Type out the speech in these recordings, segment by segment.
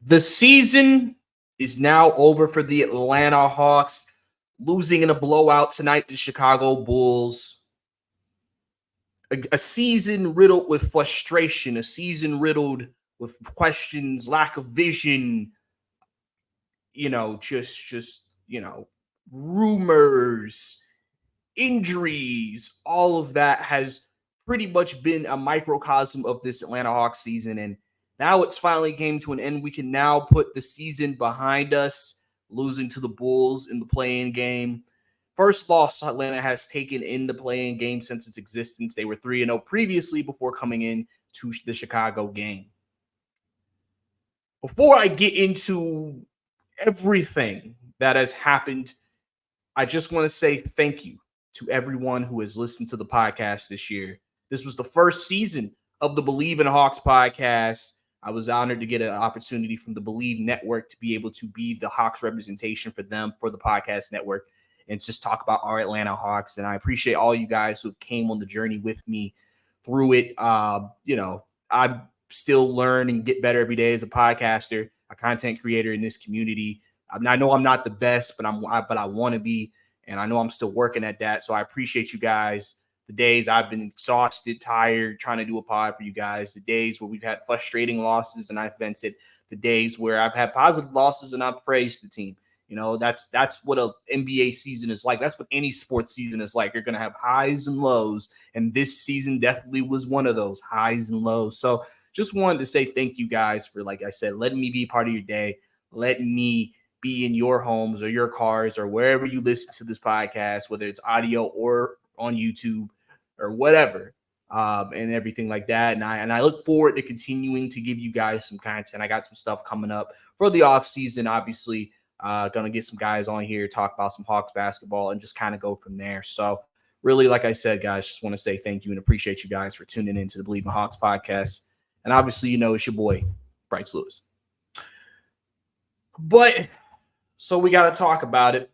The season is now over for the Atlanta Hawks, losing in a blowout tonight to Chicago Bulls. A season riddled with frustration, a season riddled with questions, lack of vision, rumors, injuries, all of that has pretty much been a microcosm of this Atlanta Hawks season. And now it's finally came to an end. We can now put the season behind us, losing to the Bulls in the play-in game. First loss Atlanta has taken in the play-in game since its existence. They were 3-0 previously before coming in to the Chicago game. Before I get into everything that has happened, I just want to say thank you to everyone who has listened to the podcast this year. This was the first season of the Believe in Hawks podcast. I was honored to get an opportunity from the Believe Network to be able to be the Hawks representation for them, for the podcast network, and just talk about our Atlanta Hawks. And I appreciate all you guys who came on the journey with me through it. I still learn and get better every day as a podcaster, a content creator in this community. I know I'm not the best, but I want to be, and I know I'm still working at that. So I appreciate you guys. The days I've been exhausted, tired, trying to do a pod for you guys. The days where we've had frustrating losses and I've vented. The days where I've had positive losses and I've praised the team. That's what an NBA season is like. That's what any sports season is like. You're going to have highs and lows, and this season definitely was one of those highs and lows. So just wanted to say thank you guys for, like I said, letting me be part of your day, letting me be in your homes or your cars or wherever you listen to this podcast, whether it's audio or on YouTube or whatever, and everything like that. And I look forward to continuing to give you guys some content. I got some stuff coming up for the offseason, obviously. Going to get some guys on here, talk about some Hawks basketball, and just kind of go from there. So really, like I said, guys, just want to say thank you and appreciate you guys for tuning in to the Believe in Hawks podcast. And obviously, it's your boy, Bryce Lewis. But so we got to talk about it.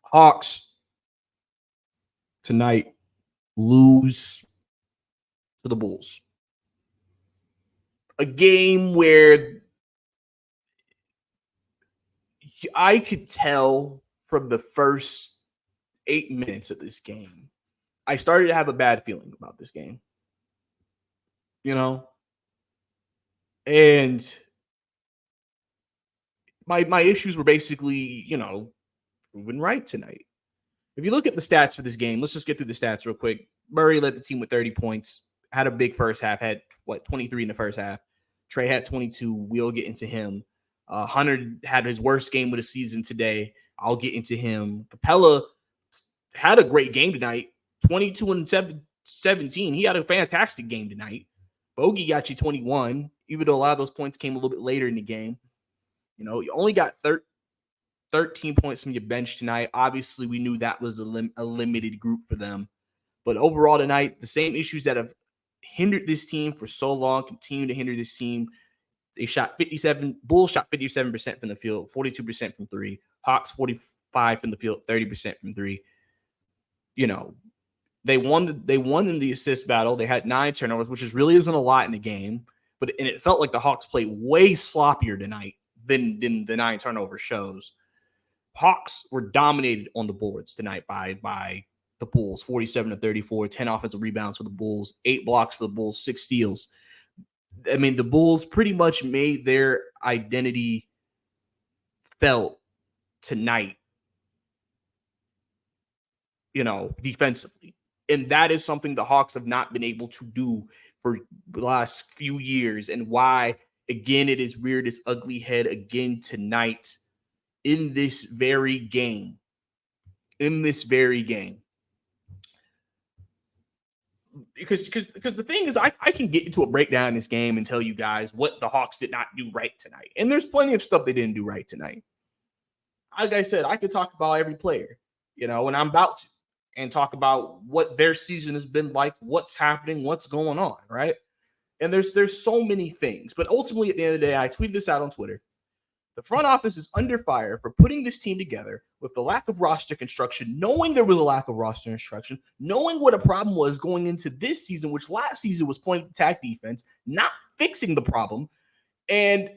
Hawks tonight lose to the Bulls. A game where I could tell from the first 8 minutes of this game, I started to have a bad feeling about this game. And my issues were basically, proven right tonight. If you look at the stats for this game, let's just get through the stats real quick. Murray led the team with 30 points, had a big first half, had 23 in the first half. Trae had 22. We'll get into him. Hunter had his worst game of the season today. I'll get into him. Capella had a great game tonight, 22 and 17. He had a fantastic game tonight. Bogey got you 21, even though a lot of those points came a little bit later in the game. You only got 13 points from your bench tonight. Obviously, we knew that was a limited group for them. But overall tonight, the same issues that have hindered this team for so long continue to hinder this team. They shot 57. Bulls shot 57% from the field, 42% from three. Hawks 45 from the field, 30% from three. They won in the assist battle. They had 9 turnovers, which really isn't a lot in the game. But it felt like the Hawks played way sloppier tonight than the 9 turnover shows. Hawks were dominated on the boards tonight by the Bulls, 47-34, 10 offensive rebounds for the Bulls, 8 blocks for the Bulls, 6 steals. I mean, the Bulls pretty much made their identity felt tonight, defensively. And that is something the Hawks have not been able to do for the last few years. And why, again, it is reared its ugly head again tonight in this very game. Because the thing is, I can get into a breakdown in this game and tell you guys what the Hawks did not do right tonight. And there's plenty of stuff they didn't do right tonight. Like I said, I could talk about every player, and I'm about to, and talk about what their season has been like, what's happening, what's going on, right? And there's so many things. But ultimately, at the end of the day, I tweeted this out on Twitter. The front office is under fire for putting this team together with the lack of roster construction, knowing there was a lack of roster construction, knowing what a problem was going into this season, which last season was point of attack defense, not fixing the problem. And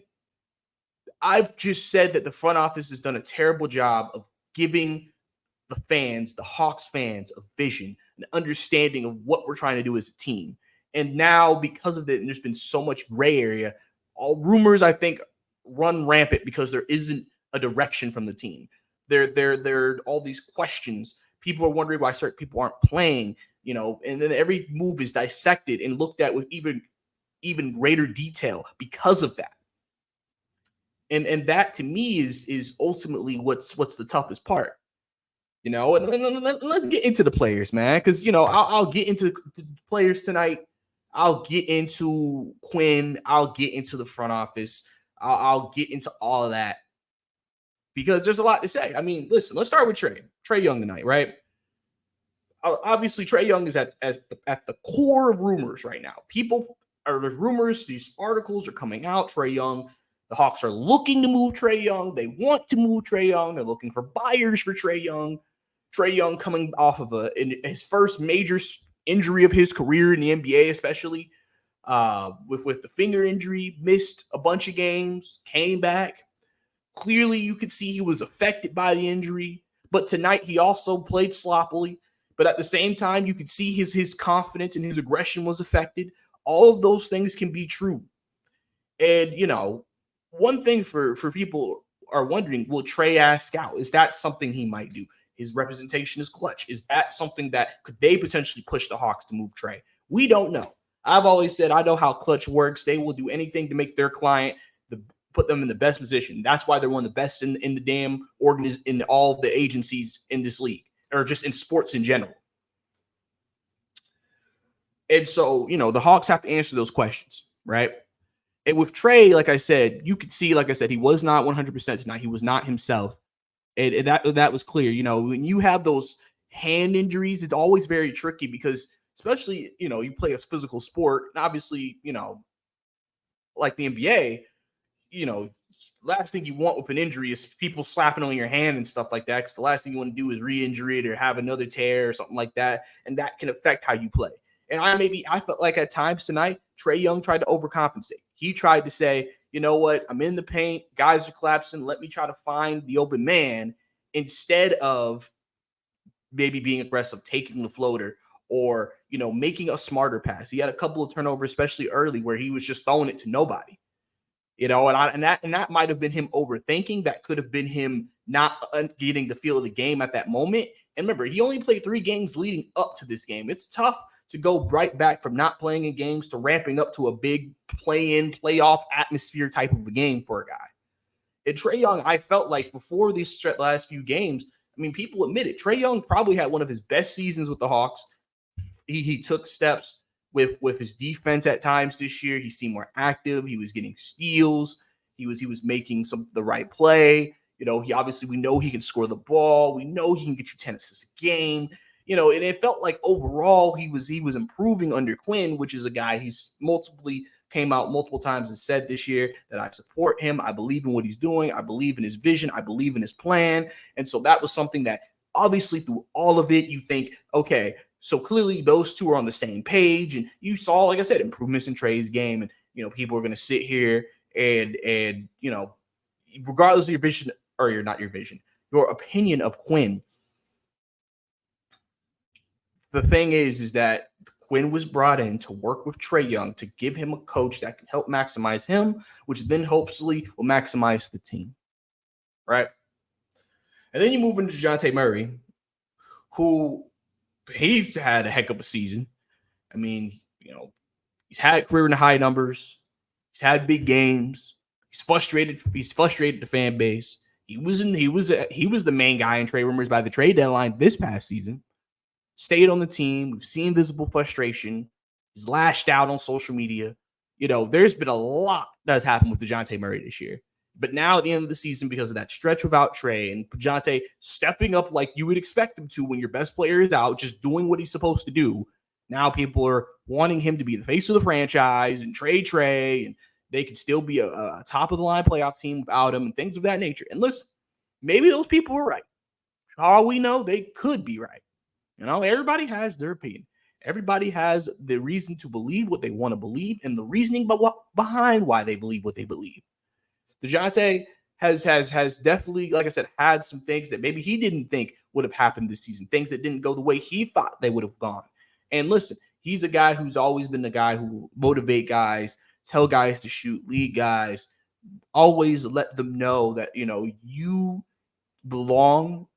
I've just said that the front office has done a terrible job of giving the fans, the Hawks fans, a vision, an understanding of what we're trying to do as a team. And now, because of that, and there's been so much gray area. All rumors, I think, run rampant because there isn't a direction from the team. There all these questions. People are wondering why certain people aren't playing, and then every move is dissected and looked at with even greater detail because of that. And that to me is ultimately what's the toughest part. And let's get into the players, man, because I'll get into the players tonight. I'll get into Quinn. I'll get into the front office. I'll get into all of that because there's a lot to say. I mean, listen, let's start with Trae Young tonight, right? Obviously, Trae Young is at the core of rumors right now. There's rumors, these articles are coming out. Trae Young, the Hawks are looking to move Trae Young. They want to move Trae Young. They're looking for buyers for Trae Young. Trae Young coming off of his first major injury of his career in the NBA, especially with the finger injury, missed a bunch of games, came back. Clearly, you could see he was affected by the injury. But tonight, he also played sloppily. But at the same time, you could see his confidence and his aggression was affected. All of those things can be true. And, one thing for people are wondering, will Trae ask out? Is that something he might do? His representation is clutch. Is that something that could they potentially push the Hawks to move Trae? We don't know. I've always said I know how clutch works. They will do anything to make their client put them in the best position. That's why they're one of the best in the damn in all the agencies in this league, or just in sports in general. And so, the Hawks have to answer those questions, right? And with Trae, like I said, you could see, he was not 100% tonight. He was not himself. And that was clear. When you have those hand injuries, it's always very tricky because especially, you play a physical sport. And obviously, like the NBA, last thing you want with an injury is people slapping on your hand and stuff like that. Because the last thing you want to do is re-injure it or have another tear or something like that. And that can affect how you play. And I felt like at times tonight, Trae Young tried to overcompensate. He tried to say, you know what, I'm in the paint, guys are collapsing, let me try to find the open man instead of maybe being aggressive, taking the floater or, making a smarter pass. He had a couple of turnovers, especially early, where he was just throwing it to nobody. And that might have been him overthinking. That could have been him not getting the feel of the game at that moment. And remember, he only played 3 games leading up to this game. It's tough to go right back from not playing in games to ramping up to a big play-in, playoff atmosphere type of a game for a guy. And Trae Young, I felt like before these last few games, people admit it. Trae Young probably had one of his best seasons with the Hawks. He took steps with his defense at times this year. He seemed more active. He was getting steals. He was making the right play. We know he can score the ball. We know he can get you 10 assists a game. And it felt like overall he was improving under Quinn, which is a guy he's came out multiple times and said this year that I support him. I believe in what he's doing. I believe in his vision. I believe in his plan. And so that was something that obviously through all of it, you think, okay, so clearly those two are on the same page. And you saw, like I said, improvements in Trae's game. And, people are going to sit here and regardless of your vision or your opinion of Quinn, the thing is that Quinn was brought in to work with Trae Young to give him a coach that can help maximize him, which then hopefully will maximize the team, right? And then you move into Dejounte Murray, who he's had a heck of a season. He's had career in the high numbers. He's had big games. He's frustrated. He's frustrated the fan base. He was the main guy in trade rumors by the trade deadline this past season. Stayed on the team. We've seen visible frustration. He's lashed out on social media. There's been a lot that's happened with Dejounte Murray this year. But now at the end of the season, because of that stretch without Trae and Dejounte stepping up like you would expect him to when your best player is out, just doing what he's supposed to do, now people are wanting him to be the face of the franchise and trade Trae, and they could still be a top-of-the-line playoff team without him and things of that nature. And listen, maybe those people were right. For all we know, they could be right. Everybody has their opinion. Everybody has the reason to believe what they want to believe and the reasoning behind why they believe what they believe. Dejounte has definitely, like I said, had some things that maybe he didn't think would have happened this season, things that didn't go the way he thought they would have gone. And listen, he's a guy who's always been the guy who motivate guys, tell guys to shoot, lead guys, always let them know that, you belong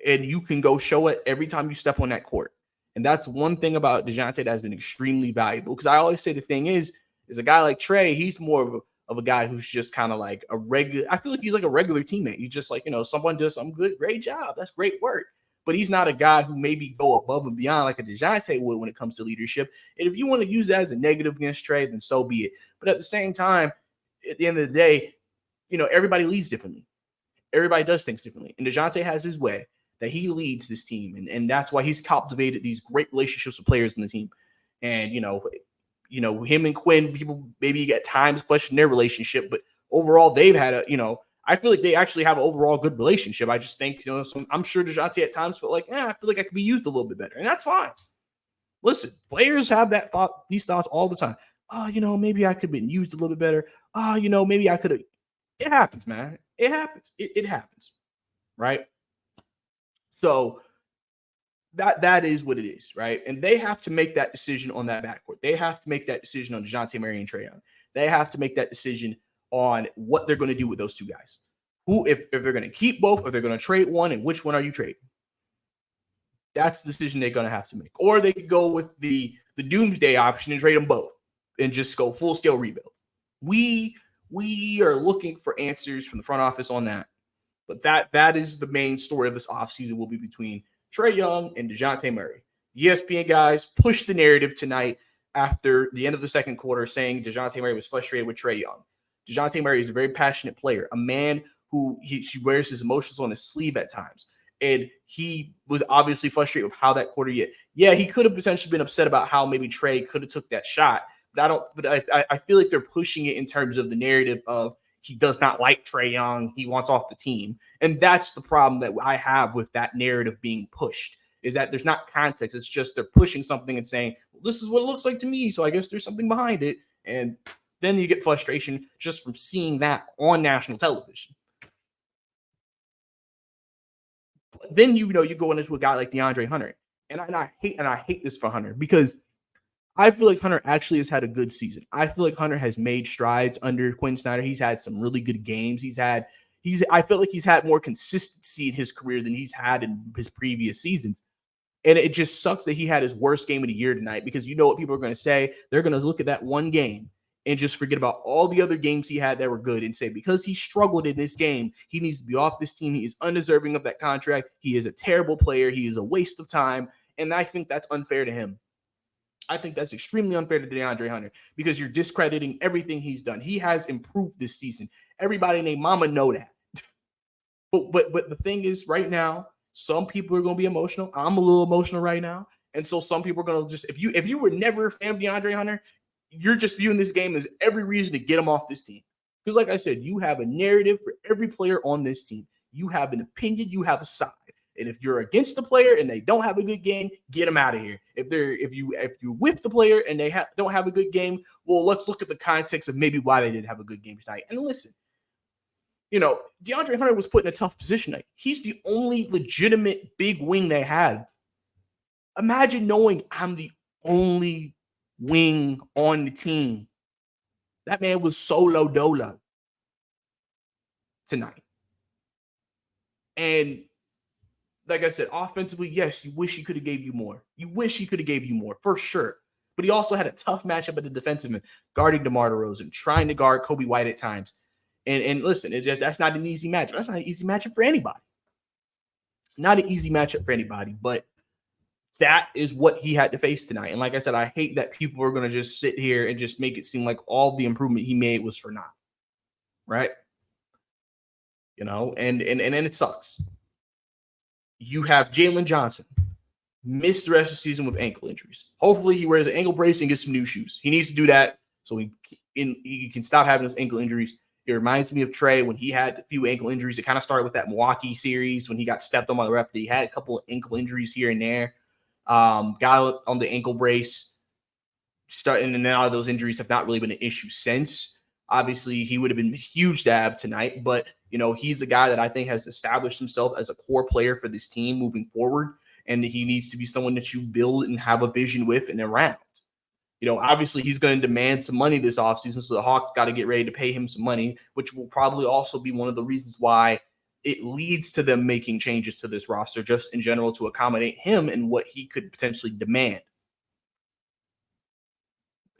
and you can go show it every time you step on that court. And that's one thing about Dejounte that has been extremely valuable. Because I always say the thing is a guy like Trae, he's more of a guy who's just kind of like a regular. I feel like he's like a regular teammate. He's just like, someone does something good, great job. That's great work. But he's not a guy who maybe go above and beyond like a Dejounte would when it comes to leadership. And if you want to use that as a negative against Trae, then so be it. But at the same time, at the end of the day, everybody leads differently. Everybody does things differently. And Dejounte has his way that he leads this team. And that's why he's cultivated these great relationships with players in the team. And, him and Quinn, people maybe at times question their relationship, but overall they've had I feel like they actually have an overall good relationship. I just think, I'm sure Dejounte at times felt like, I feel like I could be used a little bit better. And that's fine. Listen, players have these thoughts all the time. Oh, maybe I could have been used a little bit better. Oh, maybe I could have. It happens, man. It happens. It happens. Right? So that is what it is, right? And they have to make that decision on that backcourt. They have to make that decision on Dejounte Murray and Trae Young. They have to make that decision on what they're going to do with those two guys. If they're going to keep both, or they're going to trade one, and which one are you trading? That's the decision they're going to have to make. Or they could go with the doomsday option and trade them both and just go full scale rebuild. We are looking for answers from the front office on that. But that is the main story of this offseason will be between Trae Young and Dejounte Murray. ESPN guys pushed the narrative tonight after the end of the second quarter saying Dejounte Murray was frustrated with Trae Young. Dejounte Murray is a very passionate player, a man who he wears his emotions on his sleeve at times. And he was obviously frustrated with how that quarter yet. Yeah, he could have potentially been upset about how maybe Trae could have took that shot. But I feel like they're pushing it in terms of the narrative of he does not like Trae Young. He wants off the team. And that's the problem that I have with that narrative being pushed, is that there's not context. It's just they're pushing something and saying, well, this is what it looks like to me, so I guess there's something behind it. And then you get frustration just from seeing that on national television. Then you go into a guy like DeAndre Hunter. And I hate this for Hunter, because I feel like Hunter actually has had a good season. I feel like Hunter has made strides under Quinn Snyder. He's had some really good games. I feel like he's had more consistency in his career than he's had in his previous seasons. And it just sucks that he had his worst game of the year tonight, because you know what people are going to say. They're going to look at that one game and just forget about all the other games he had that were good and say, because he struggled in this game, he needs to be off this team. He is undeserving of that contract. He is a terrible player. He is a waste of time. And I think that's unfair to him. I think that's extremely unfair to DeAndre Hunter, because you're discrediting everything he's done. He has improved this season. Everybody named Mama know that. But the thing is, right now, some people are going to be emotional. I'm a little emotional right now. And so some people are going to just, if you were never a fan of DeAndre Hunter, you're just viewing this game as every reason to get him off this team. Because like I said, you have a narrative for every player on this team. You have an opinion. You have a side. And if you're against the player and they don't have a good game, get them out of here. If you're with the player and they don't have a good game, well, let's look at the context of maybe why they didn't have a good game tonight. And listen, DeAndre Hunter was put in a tough position tonight. He's the only legitimate big wing they had. Imagine knowing I'm the only wing on the team. That man was solo dolo tonight. And like I said, offensively, yes, you wish he could have gave you more. You wish he could have gave you more, for sure. But he also had a tough matchup at the defensive end, guarding DeMar DeRozan, trying to guard Kobe White at times. And listen, that's not an easy matchup. That's not an easy matchup for anybody. Not an easy matchup for anybody, but that is what he had to face tonight. And like I said, I hate that people are going to just sit here and just make it seem like all the improvement he made was for naught. Right? And it sucks. You have Jalen Johnson missed the rest of the season with ankle injuries. Hopefully he wears an ankle brace and gets some new shoes. He needs to do that so he can stop having those ankle injuries. It reminds me of Trae when he had a few ankle injuries. It kind of started with that Milwaukee series when he got stepped on by the ref. He had a couple of ankle injuries here and there. Got on the ankle brace, and now those injuries have not really been an issue since. Obviously, he would have been huge to have tonight, but he's a guy that I think has established himself as a core player for this team moving forward, and he needs to be someone that you build and have a vision with and around. Obviously he's going to demand some money this offseason, so the Hawks got to get ready to pay him some money, which will probably also be one of the reasons why it leads to them making changes to this roster just in general to accommodate him and what he could potentially demand.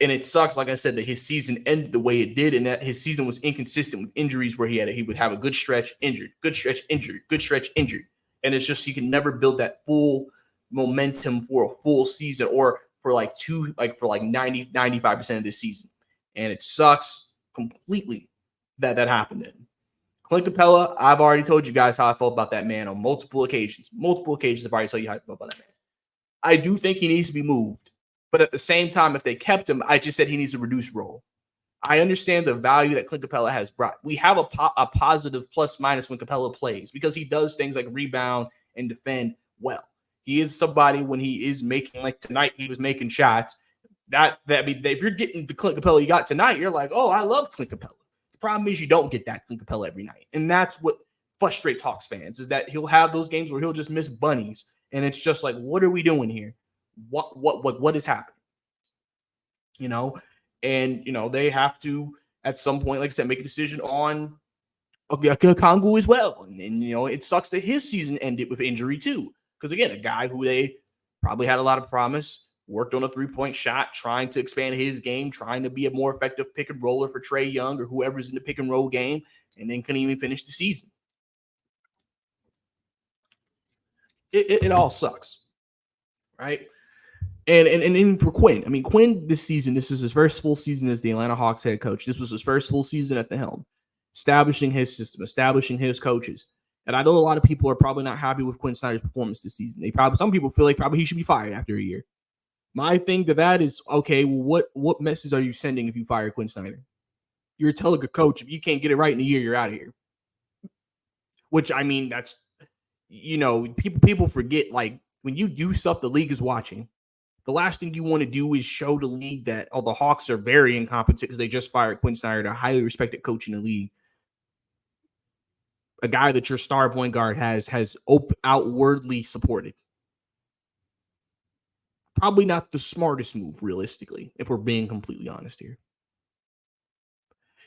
And it sucks, like I said, that his season ended the way it did, and that his season was inconsistent with injuries where he would have a good stretch, injured, good stretch, injured, good stretch, injured. And it's just, he can never build that full momentum for a full season or for 90, 95% of this season. And it sucks completely that happened then. Clint Capella, I've already told you guys how I felt about that man on multiple occasions. Multiple occasions I've already told you how I felt about that man. I do think he needs to be moved. But at the same time, if they kept him, I just said he needs to reduce role. I understand the value that Clint Capella has brought. We have a positive plus minus when Capella plays because he does things like rebound and defend well. He is somebody when he is making, like tonight, he was making shots. If you're getting the Clint Capella you got tonight, you're like, oh, I love Clint Capella. The problem is you don't get that Clint Capella every night. And that's what frustrates Hawks fans, is that he'll have those games where he'll just miss bunnies. And it's just like, what are we doing here? What is happening? And they have to at some point, like I said, make a decision on Kongu as well. And it sucks that his season ended with injury too. Because again, a guy who they probably had a lot of promise, worked on a 3-point shot, trying to expand his game, trying to be a more effective pick and roller for Trae Young or whoever's in the pick and roll game, and then couldn't even finish the season. It all sucks, right? And for Quinn, I mean, Quinn this season, this was his first full season as the Atlanta Hawks head coach. This was his first full season at the helm, establishing his system, establishing his coaches. And I know a lot of people are probably not happy with Quinn Snyder's performance this season. Some people feel like probably he should be fired after a year. My thing to that is, okay, well, what message are you sending if you fire Quinn Snyder? You're telling a coach, if you can't get it right in a year, you're out of here. Which, I mean, that's, people forget, like, when you do stuff the league is watching, the last thing you want to do is show the league that, the Hawks are very incompetent because they just fired Quinn Snyder, a highly respected coach in the league. A guy that your star point guard has outwardly supported. Probably not the smartest move, realistically, if we're being completely honest here.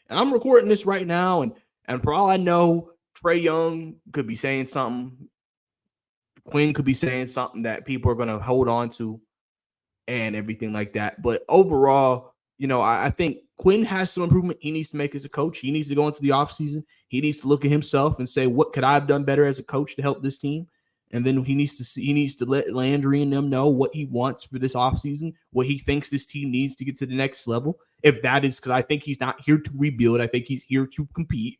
And I'm recording this right now, and for all I know, Trae Young could be saying something. Quinn could be saying something that people are going to hold on to and everything like that. But overall, I think Quinn has some improvement he needs to make as a coach. He needs to go into the offseason. He needs to look at himself and say, what could I have done better as a coach to help this team? And then he needs to let Landry and them know what he wants for this offseason, what he thinks this team needs to get to the next level. If that is, because I think he's not here to rebuild. I think he's here to compete.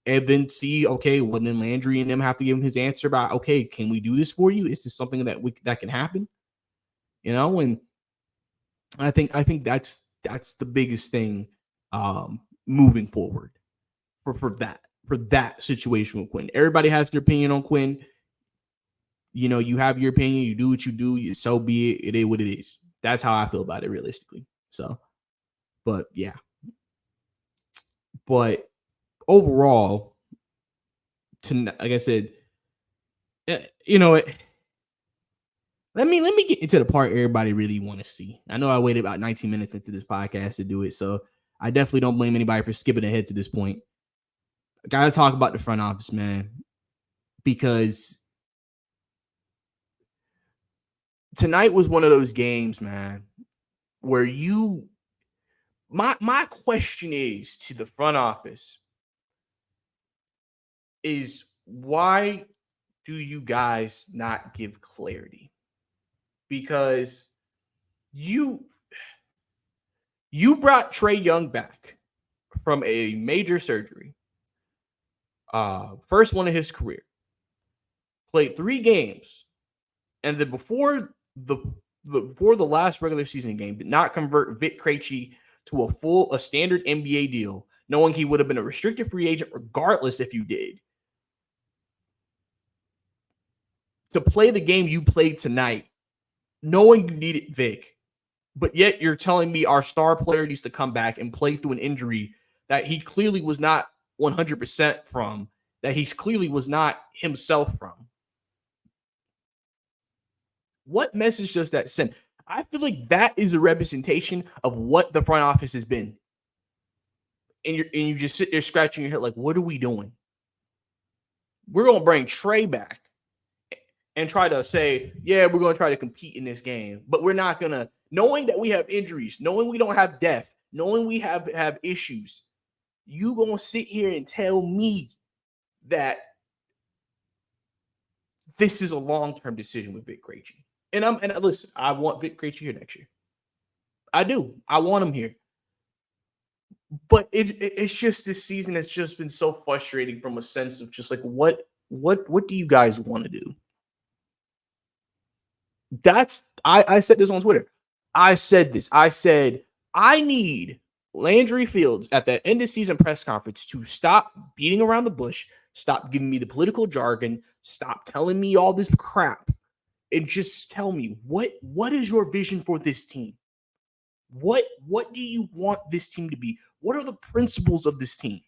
And then see, okay, well, then Landry and them have to give him his answer about, okay, can we do this for you? Is this something that can happen? And I think that's the biggest thing moving forward for that situation with Quinn. Everybody has their opinion on Quinn. You have your opinion, you do what you do, so be it. It is what it is. That's how I feel about it, realistically. So, but yeah. But overall, like I said, let me get into the part everybody really want to see. I know I waited about 19 minutes into this podcast to do it, so I definitely don't blame anybody for skipping ahead to this point. I gotta talk about the front office, man, because tonight was one of those games, man, where my question is to the front office is, why do you guys not give clarity? Because you brought Trae Young back from a major surgery, first one of his career, played 3 games, and then before the last regular season game, did not convert Vic Krejci to a standard NBA deal, knowing he would have been a restricted free agent regardless if you did. To play the game you played tonight, knowing you needed Vic, but yet you're telling me our star player needs to come back and play through an injury that he clearly was not 100% from, that he clearly was not himself from. What message does that send? I feel like that is a representation of what the front office has been. And you just sit there scratching your head like, what are we doing? We're going to bring Trae back and try to say, yeah, we're going to try to compete in this game. But we're not going to, knowing that we have injuries, knowing we don't have depth, knowing we have issues, you going to sit here and tell me that this is a long-term decision with Vic Krejci. And listen, I want Vic Krejci here next year. I do. I want him here. But it's just this season has just been so frustrating from a sense of just like what do you guys want to do? I said this on Twitter. I said this. I said I need Landry Fields at that end of season press conference to stop beating around the bush, stop giving me the political jargon, stop telling me all this crap, and just tell me what is your vision for this team? What do you want this team to be? What are the principles of this team?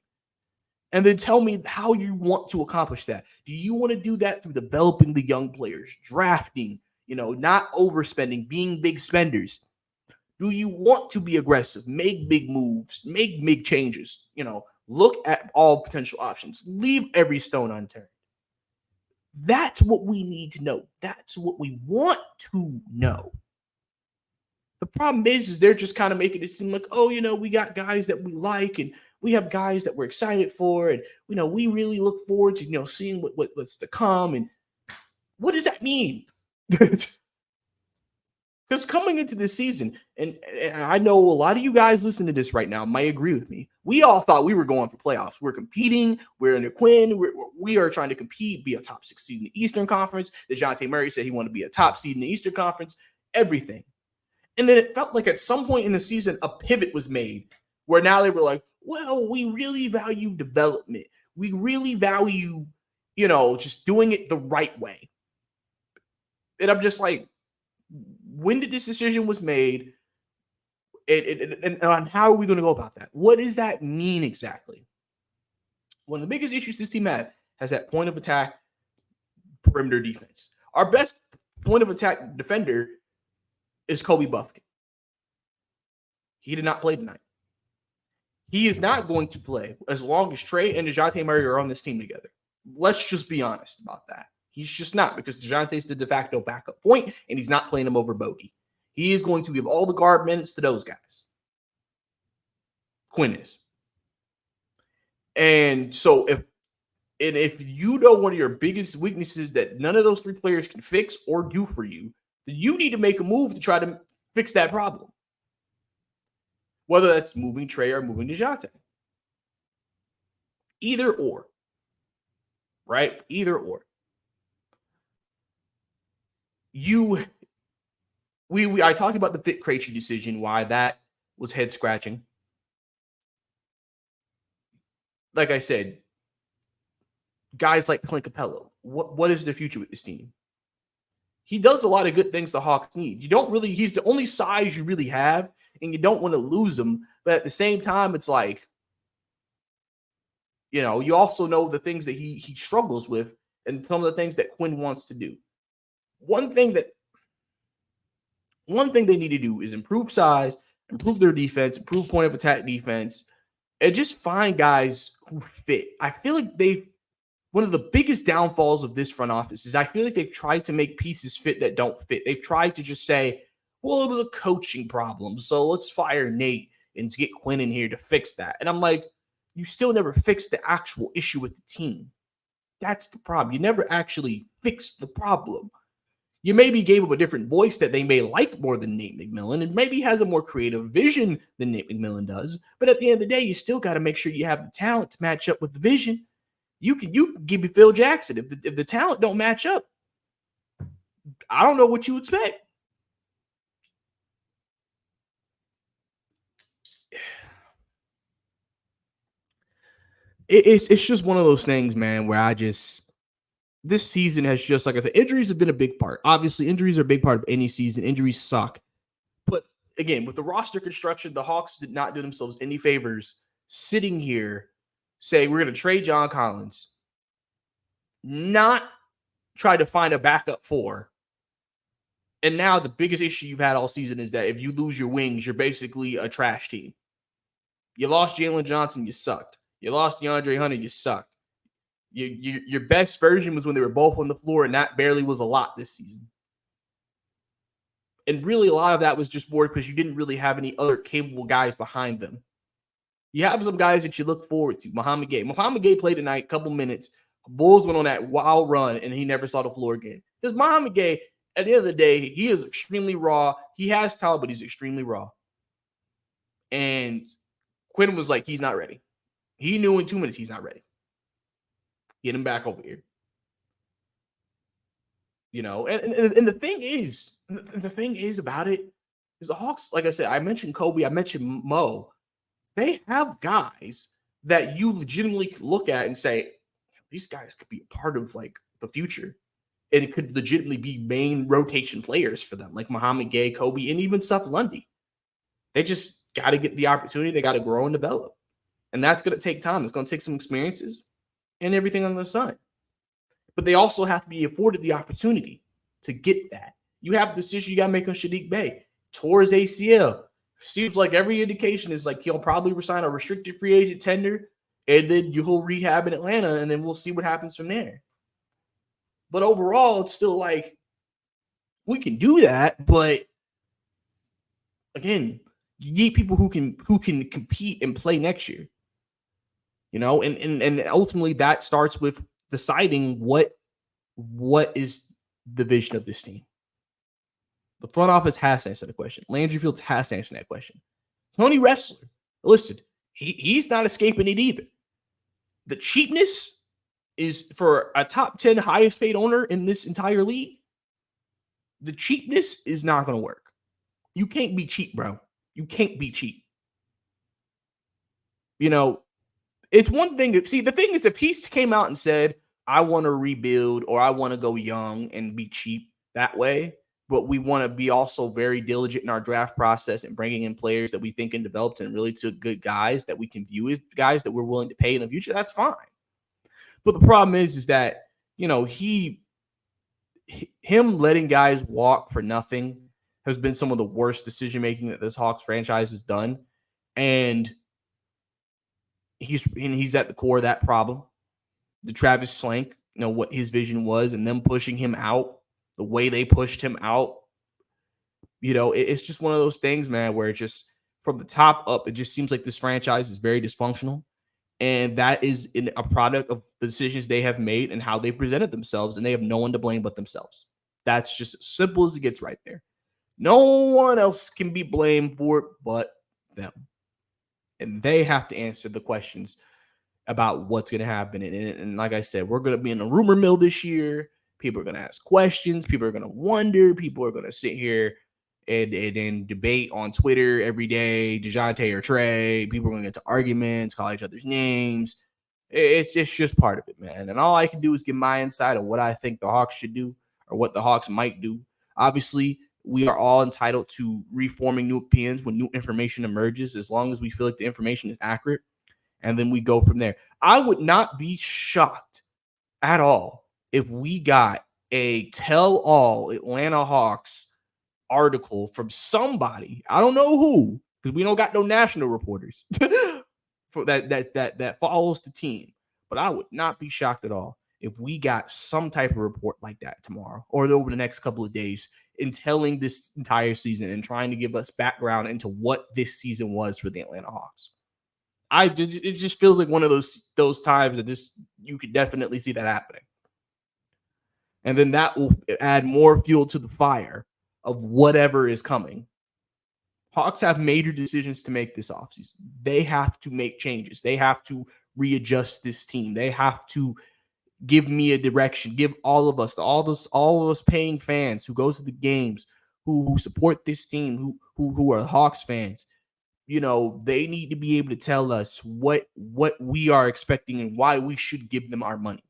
And then tell me how you want to accomplish that. Do you want to do that through developing the young players, drafting, not overspending, being big spenders? Do you want to be aggressive, make big moves, make big changes? Look at all potential options. Leave every stone unturned. That's what we need to know. That's what we want to know. The problem is they're just kind of making it seem like, oh, we got guys that we like and we have guys that we're excited for. And, we really look forward to, seeing what's to come. And what does that mean? Because coming into this season, and I know a lot of you guys listening to this right now might agree with me. We all thought we were going for playoffs. We're competing. We're in a Quinn. We are trying to compete, be a top 6 seed in the Eastern Conference. Dejounte Murray said he wanted to be a top seed in the Eastern Conference. Everything. And then it felt like at some point in the season, a pivot was made where now they were like, well, we really value development. We really value, just doing it the right way. And I'm just like, when did this decision was made? And how are we going to go about that? What does that mean exactly? One of the biggest issues this team has that point of attack perimeter defense. Our best point of attack defender is Kobe Buffkin. He did not play tonight. He is not going to play as long as Trae and Dejounte Murray are on this team together. Let's just be honest about that. He's just not, because Dejounte's the de facto backup point, and he's not playing him over Bogey. He is going to give all the guard minutes to those guys. Quinn is. And so if you know one of your biggest weaknesses that none of those three players can fix or do for you, then you need to make a move to try to fix that problem. Whether that's moving Trae or moving Dejounte. Either or. Right? Either or. I talked about the Vic Krejci decision, why that was head scratching. Like I said, guys like Clint Capella, what is the future with this team? He does a lot of good things the Hawks need. He's the only size you really have, and you don't want to lose him. But at the same time, it's like, you also know the things that he struggles with and some of the things that Quinn wants to do. One thing they need to do is improve size, improve their defense, improve point of attack defense, and just find guys who fit. I feel like one of the biggest downfalls of this front office is I feel like they've tried to make pieces fit that don't fit. They've tried to just say, well, it was a coaching problem, so let's fire Nate and get Quinn in here to fix that. And I'm like, you still never fixed the actual issue with the team. That's the problem. You never actually fixed the problem. You maybe gave him a different voice that they may like more than Nate McMillan, and maybe has a more creative vision than Nate McMillan does. But at the end of the day, you still got to make sure you have the talent to match up with the vision. You can give me Phil Jackson. If the talent don't match up, I don't know what you expect. It's just one of those things, man, where this season has just, like I said, injuries have been a big part. Obviously, injuries are a big part of any season. Injuries suck. But again, with the roster construction, the Hawks did not do themselves any favors sitting here say we're going to trade John Collins, not try to find a backup for. And now the biggest issue you've had all season is that if you lose your wings, you're basically a trash team. You lost Jalen Johnson, you sucked. You lost DeAndre Hunter, you sucked. Your best version was when they were both on the floor, and that barely was a lot this season. And really, a lot of that was just more because you didn't really have any other capable guys behind them. You have some guys that you look forward to. Muhammad Gay. Muhammad Gay played tonight, a couple minutes. Bulls went on that wild run, and he never saw the floor again. Because Muhammad Gay, at the end of the day, he is extremely raw. He has talent, but he's extremely raw. And Quinn was like, he's not ready. He knew in 2 minutes he's not ready. Get him back over here. You know, and the thing is about it is the Hawks, like I said, I mentioned Kobe, I mentioned Mo. They have guys that you legitimately could look at and say, these guys could be a part of like the future. And it could legitimately be main rotation players for them, like Muhammad Gay, Kobe, and even Seth Lundy. They just got to get the opportunity. They got to grow and develop. And that's going to take time. It's going to take some experiences and everything under the sun. But they also have to be afforded the opportunity to get that. You have the decision you got to make on Sadiq Bey. Tore his ACL. Seems like every indication is like he'll probably resign a restricted free agent tender, and then he'll rehab in Atlanta, and then we'll see what happens from there. But overall, it's still like we can do that, but again, you need people who can compete and play next year. You know, and ultimately that starts with deciding what is the vision of this team. The front office has to answer the question. Landry Fields has to answer that question. Tony Ressler, listen, he's not escaping it either. The cheapness is for a top 10 highest paid owner in this entire league. The cheapness is not going to work. You can't be cheap, bro. You can't be cheap. You know, it's one thing. See, the thing is, if he came out and said, I want to rebuild or I want to go young and be cheap that way, but we want to be also very diligent in our draft process and bringing in players that we think can develop and really to good guys that we can view as guys that we're willing to pay in the future, that's fine. But the problem is that, you know, him letting guys walk for nothing has been some of the worst decision-making that this Hawks franchise has done. And he's at the core of that problem. The Travis Slank, you know, what his vision was and them pushing him out, the way they pushed him out. You know, it's just one of those things, man, where it just from the top up, it just seems like this franchise is very dysfunctional. And that is a product of the decisions they have made and how they presented themselves. And they have no one to blame but themselves. That's just as simple as it gets right there. No one else can be blamed for it but them. And they have to answer the questions about what's going to happen. And like I said, we're going to be in a rumor mill this year. People are going to ask questions. People are going to wonder. People are going to sit here and debate on Twitter every day, Dejounte or Trae. People are going to get to arguments, call each other's names. It's just part of it, man. And all I can do is give my insight on what I think the Hawks should do or what the Hawks might do. Obviously, we are all entitled to reforming new opinions when new information emerges, as long as we feel like the information is accurate. And then we go from there. I would not be shocked at all if we got a tell-all Atlanta Hawks article from somebody. I don't know who, because we don't got no national reporters for that follows the team. But I would not be shocked at all if we got some type of report like that tomorrow or over the next couple of days in telling this entire season and trying to give us background into what this season was for the Atlanta Hawks. It just feels like one of those times that you could definitely see that happening. And then that will add more fuel to the fire of whatever is coming. Hawks have major decisions to make this offseason. They have to make changes. They have to readjust this team. They have to give me a direction. Give all of us paying fans who goes to the games, who support this team, who are Hawks fans. You know, they need to be able to tell us what we are expecting and why we should give them our money.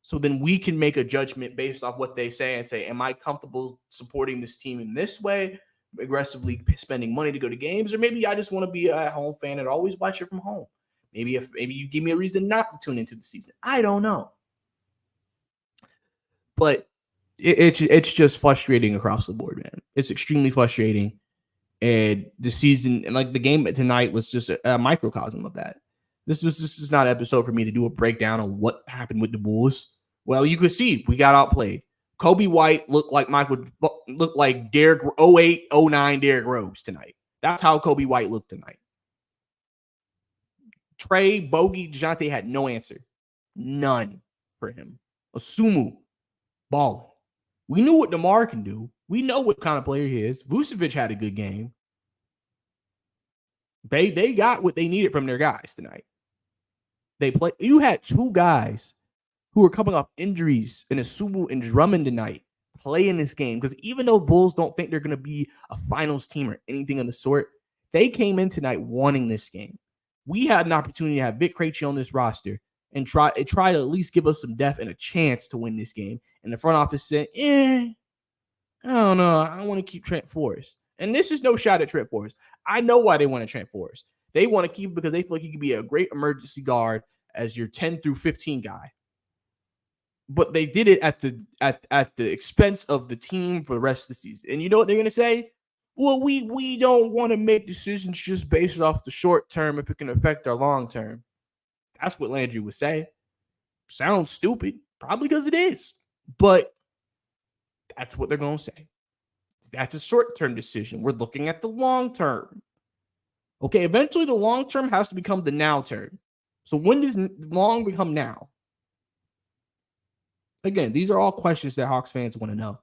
So then we can make a judgment based off what they say and say, am I comfortable supporting this team in this way aggressively spending money to go to games, or maybe I just want to be a home fan and always watch it from home. Maybe you give me a reason not to tune into the season. I don't know. But it's just frustrating across the board, man. It's extremely frustrating. And the season and like the game tonight was just a microcosm of that. This is not an episode for me to do a breakdown on what happened with the Bulls. Well, you could see we got outplayed. Kobe White looked like Derrick 08, 09 Derrick Rose tonight. That's how Kobe White looked tonight. Trae, Bogey, Dejounte had no answer. None for him. Asumu, balling. We knew what DeMar can do. We know what kind of player he is. Vucevic had a good game. They got what they needed from their guys tonight. You had two guys who were coming off injuries in Asumu and Drummond tonight play in this game, because even though Bulls don't think they're going to be a finals team or anything of the sort, they came in tonight wanting this game. We had an opportunity to have Vic Krejci on this roster and try to at least give us some depth and a chance to win this game. And the front office said, I don't know. I want to keep Trent Forrest. And this is no shot at Trent Forrest. I know why they want to Trent Forrest. They want to keep him because they feel like he could be a great emergency guard as your 10 through 15 guy. But they did it at the expense of the team for the rest of the season. And you know what they're going to say? Well, we don't want to make decisions just based off the short term if it can affect our long term. That's what Landry would say. Sounds stupid. Probably because it is. But that's what they're going to say. That's a short-term decision. We're looking at the long term. Okay, eventually the long term has to become the now term. So when does long become now? Again, these are all questions that Hawks fans want to know.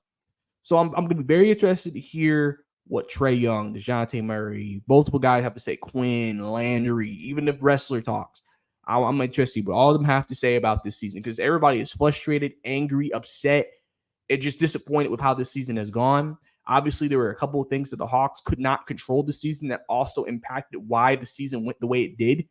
So I'm going to be very interested to hear what Trae Young, Dejounte Murray, multiple guys have to say, Quinn, Landry, even if wrestler talks. I'm interested what all of them have to say about this season, because everybody is frustrated, angry, upset, and just disappointed with how this season has gone. Obviously, there were a couple of things that the Hawks could not control this season that also impacted why the season went the way it did.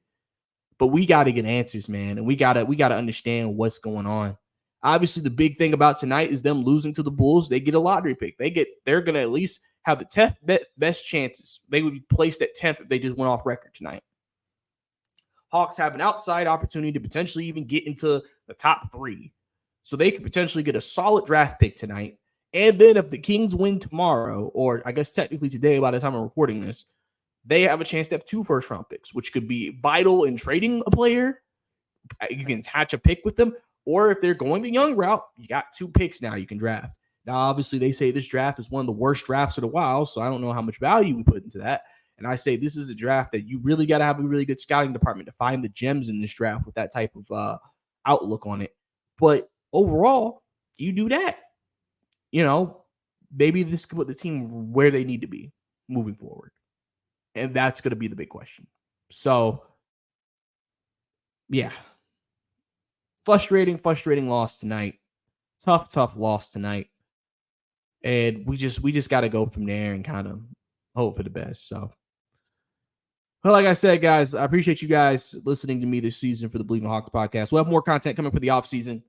But we got to get answers, man, and we got to understand what's going on. Obviously, the big thing about tonight is them losing to the Bulls. They get a lottery pick. They're going to at least have the 10th best chances. They would be placed at 10th if they just went off record tonight. Hawks have an outside opportunity to potentially even get into the top 3. So they could potentially get a solid draft pick tonight. And then if the Kings win tomorrow, or I guess technically today by the time I'm recording this, they have a chance to have 2 first-round picks, which could be vital in trading a player. You can attach a pick with them. Or if they're going the young route, you got 2 picks now you can draft. Now, obviously, they say this draft is one of the worst drafts of the while, so I don't know how much value we put into that. And I say this is a draft that you really got to have a really good scouting department to find the gems in this draft with that type of outlook on it. But overall, you do that. Maybe this could put the team where they need to be moving forward. And that's going to be the big question. So, yeah. Frustrating loss tonight. Tough loss tonight. And we just got to go from there and kind of hope for the best. So, well, like I said, guys, I appreciate you guys listening to me this season for the Bleeding Hawks podcast. We'll have more content coming for the offseason.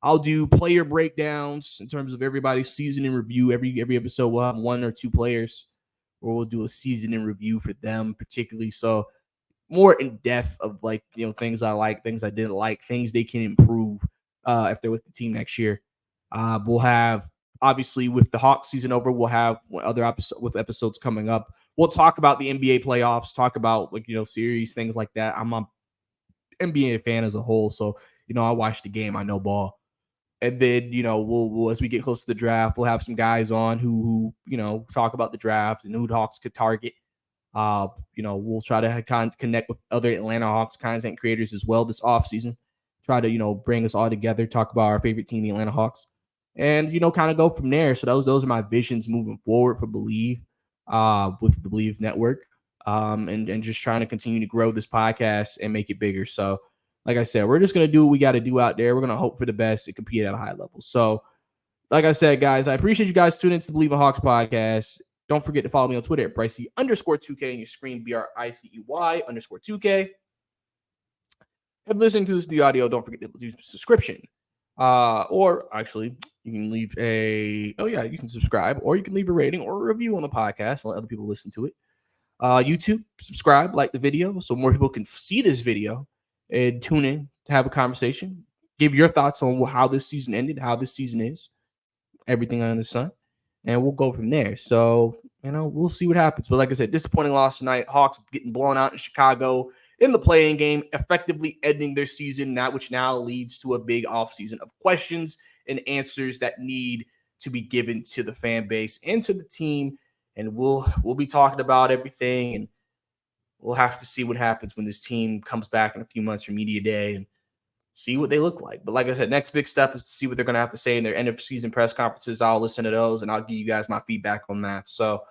I'll do player breakdowns in terms of everybody's season in review. Every episode we'll have 1 or 2 players, or we'll do a season in review for them particularly. So more in depth of things I like, things I didn't like, things they can improve if they're with the team next year. We'll have, obviously, with the Hawks season over, we'll have other episodes coming up. We'll talk about the NBA playoffs, talk about series, things like that. I'm an NBA fan as a whole, so I watch the game, I know ball. And then, we'll as we get close to the draft, we'll have some guys on who talk about the draft and who the Hawks could target. We'll try to connect with other Atlanta Hawks content creators as well this offseason. Try to, bring us all together, talk about our favorite team, the Atlanta Hawks, and, kind of go from there. So those are my visions moving forward for Believe, with the Believe Network, and just trying to continue to grow this podcast and make it bigger. So, like I said, we're just going to do what we got to do out there. We're going to hope for the best and compete at a high level. So, like I said, guys, I appreciate you guys tuning into the Believe in Hawks podcast. Don't forget to follow me on Twitter at Bricey_2K on your screen, BRICEY_2K. If listening to this new audio, don't forget to do subscription. Or actually, You can leave you can subscribe, or you can leave a rating or a review on the podcast and let other people listen to it. YouTube, subscribe, like the video so more people can see this video and tune in to have a conversation. Give your thoughts on how this season ended, how this season is, everything under the sun, and we'll go from there. So, we'll see what happens. But like I said, disappointing loss tonight. Hawks getting blown out in Chicago in the play-in game, effectively ending their season, which now leads to a big offseason of questions and answers that need to be given to the fan base and to the team. And we'll be talking about everything, and we'll have to see what happens when this team comes back in a few months for media day and see what they look like. But like I said, next big step is to see what they're going to have to say in their end of season press conferences. I'll listen to those and I'll give you guys my feedback on that. So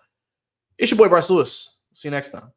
it's your boy Bryce Lewis. See you next time.